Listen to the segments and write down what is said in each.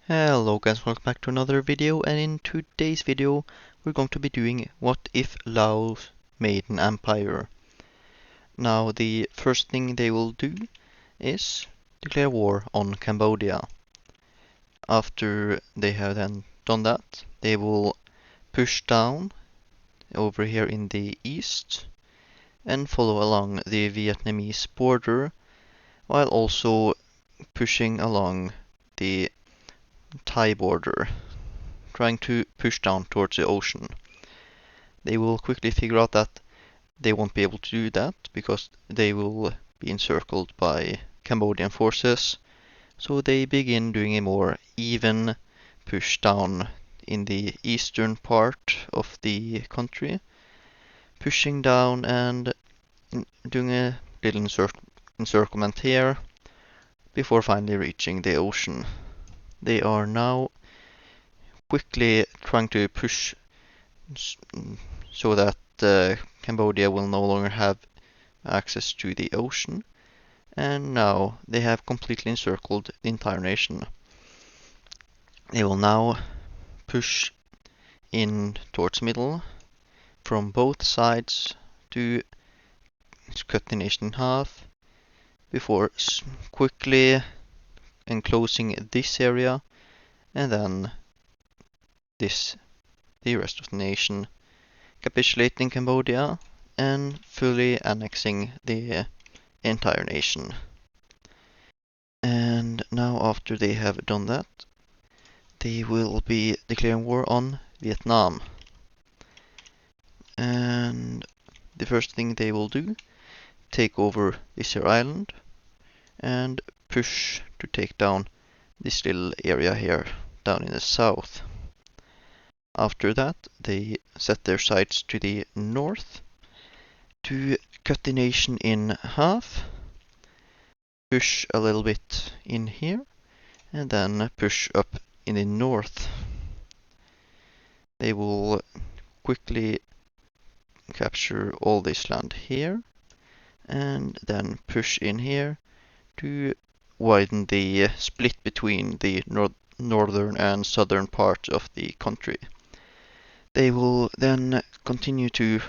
Hello guys, welcome back to another video, and in today's video we're going to be doing what if Laos made an empire. Now the first thing they will do is declare war on Cambodia. After they have then done that, they will push down over here in the east and follow along the Vietnamese border, while also pushing along the Thai border, trying to push down towards the ocean. They will quickly figure out that they won't be able to do that because they will be encircled by Cambodian forces, so they begin doing a more even push down in the eastern part of the country, pushing down and doing a little encirclement here before finally reaching the ocean. They are now quickly trying to push so that Cambodia will no longer have access to the ocean, and now they have completely encircled the entire nation. They will now push in towards middle from both sides to cut the nation in half before quickly enclosing this area and then the rest of the nation, capitulating Cambodia and fully annexing the entire nation. And now after they have done that, they will be declaring war on Vietnam. And the first thing they will do, take over this here island and push to take down this little area here down in the south. After that, they set their sights to the north to cut the nation in half, push a little bit in here, and then push up in the north. They will quickly capture all this land here and then push in here to widen the split between the northern and southern part of the country. They will then continue to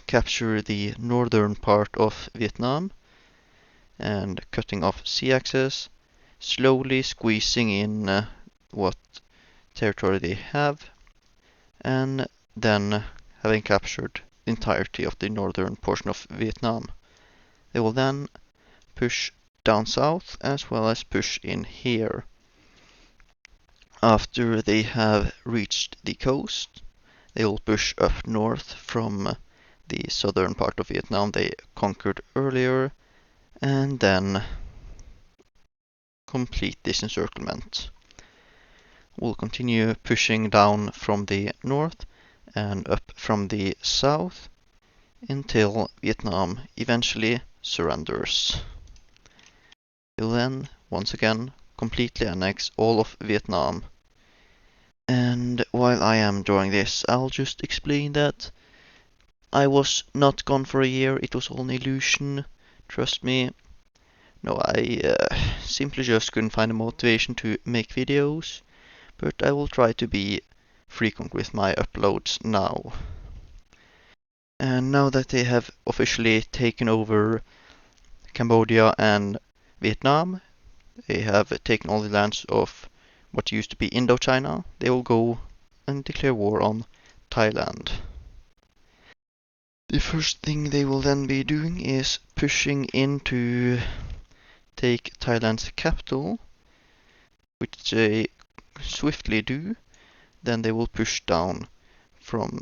capture the northern part of Vietnam and cutting off sea access, slowly squeezing in what territory they have, and then having captured the entirety of the northern portion of Vietnam. They will then push down south as well as push in here. After they have reached the coast, they will push up north from the southern part of Vietnam they conquered earlier, and then complete this encirclement. We'll continue pushing down from the north and up from the south until Vietnam eventually surrenders. They'll then, once again, completely annex all of Vietnam. And while I am drawing this, I'll just explain that I was not gone for a year, it was all an illusion, trust me. No, I simply just couldn't find the motivation to make videos, but I will try to be frequent with my uploads now. And now that they have officially taken over Cambodia and Vietnam, they have taken all the lands of what used to be Indochina, they will go and declare war on Thailand. The first thing they will then be doing is pushing in to take Thailand's capital, which they swiftly do. Then they will push down from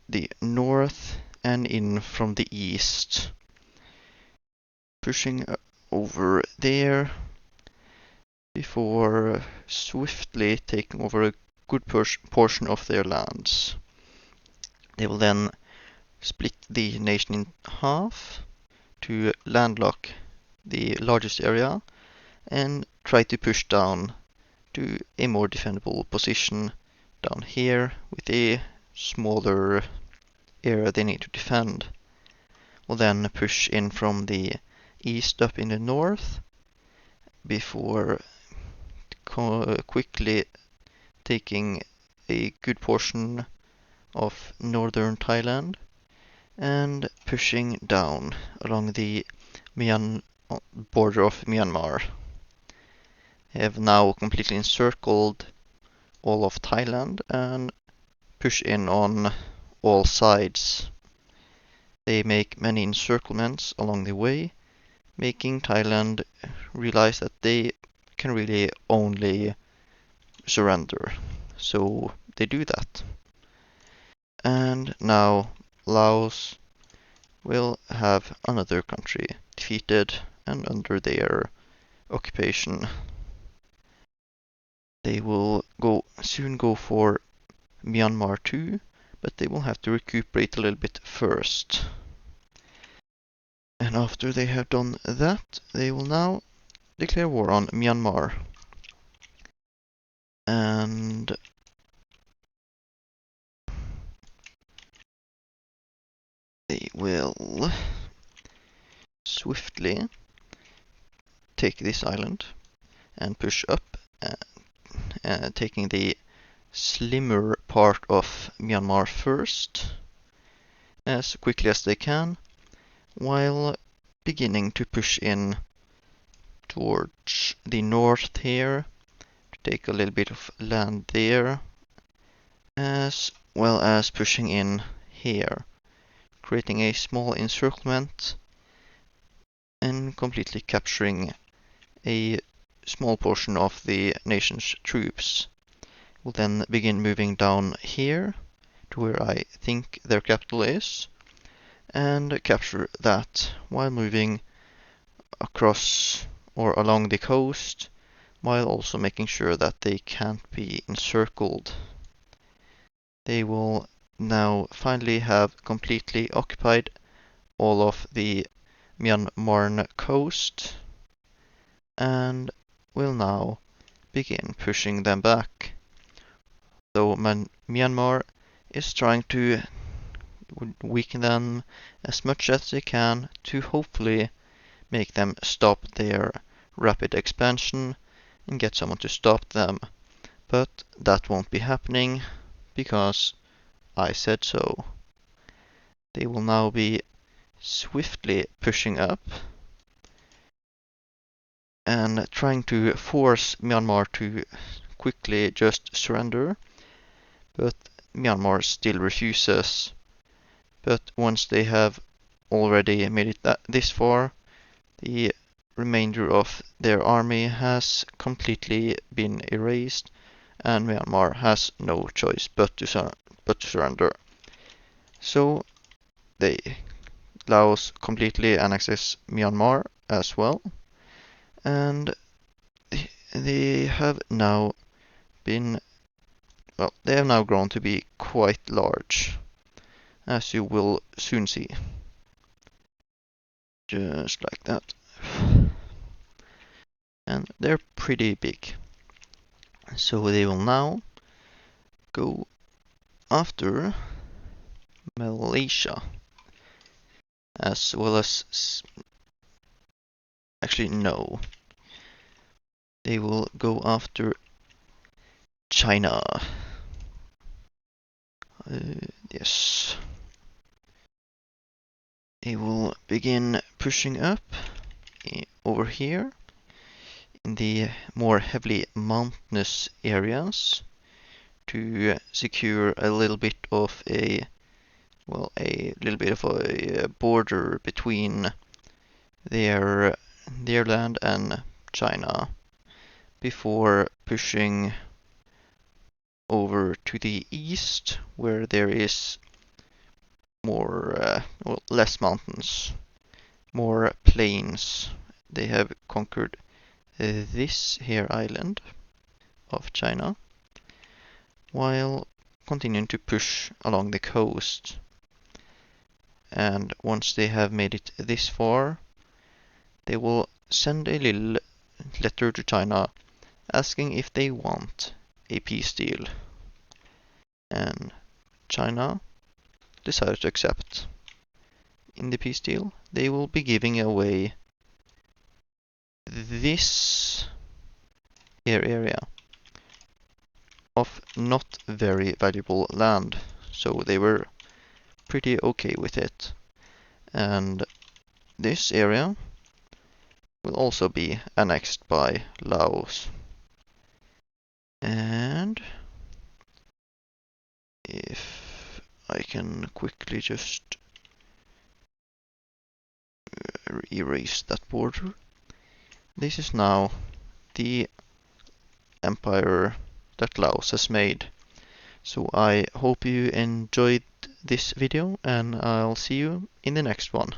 the north and in from the east, pushing over there before swiftly taking over a good portion of their lands. They will then split the nation in half to landlock the largest area and try to push down to a more defendable position down here with a smaller area they need to defend. We'll then push in from the east up in the north before quickly taking a good portion of northern Thailand and pushing down along the border of Myanmar. They have now completely encircled all of Thailand and push in on all sides. They make many encirclements along the way, making Thailand realize that they can really only surrender. So they do that. And now Laos will have another country defeated and under their occupation. They will soon go for Myanmar too, but they will have to recuperate a little bit first. And after they have done that, they will now declare war on Myanmar. And they will swiftly take this island and push up, taking the slimmer part of Myanmar first, as quickly as they can, while beginning to push in towards the north here, to take a little bit of land there, as well as pushing in here, creating a small encirclement and completely capturing a small portion of the nation's troops. Will then begin moving down here to where I think their capital is, and capture that while moving across or along the coast, while also making sure that they can't be encircled. They will now finally have completely occupied all of the Myanmar coast and will now begin pushing them back. Though Myanmar is trying to weaken them as much as they can to hopefully make them stop their rapid expansion and get someone to stop them. But that won't be happening because I said so. They will now be swiftly pushing up and trying to force Myanmar to quickly just surrender, but Myanmar still refuses. But once they have already made it this far, the remainder of their army has completely been erased, and Myanmar has no choice but to surrender. So Laos completely annexes Myanmar as well, and they have now grown to be quite large, as you will soon see. Just like that. And they're pretty big. So they will now go after Malaysia, as well as actually no. They will go after China. Yes. They will begin pushing up over here in the more heavily mountainous areas to secure a little bit of a border between their land and China before pushing over to the east, where there is less mountains, more plains. They have conquered this here island of China, while continuing to push along the coast. And once they have made it this far, they will send a little letter to China asking if they want a peace deal. And China decided to accept. In the peace deal, they will be giving away this area of not very valuable land, so they were pretty okay with it. And this area will also be annexed by Laos. And if I can quickly just erase that border. This is now the empire that Laos has made. So I hope you enjoyed this video, and I'll see you in the next one.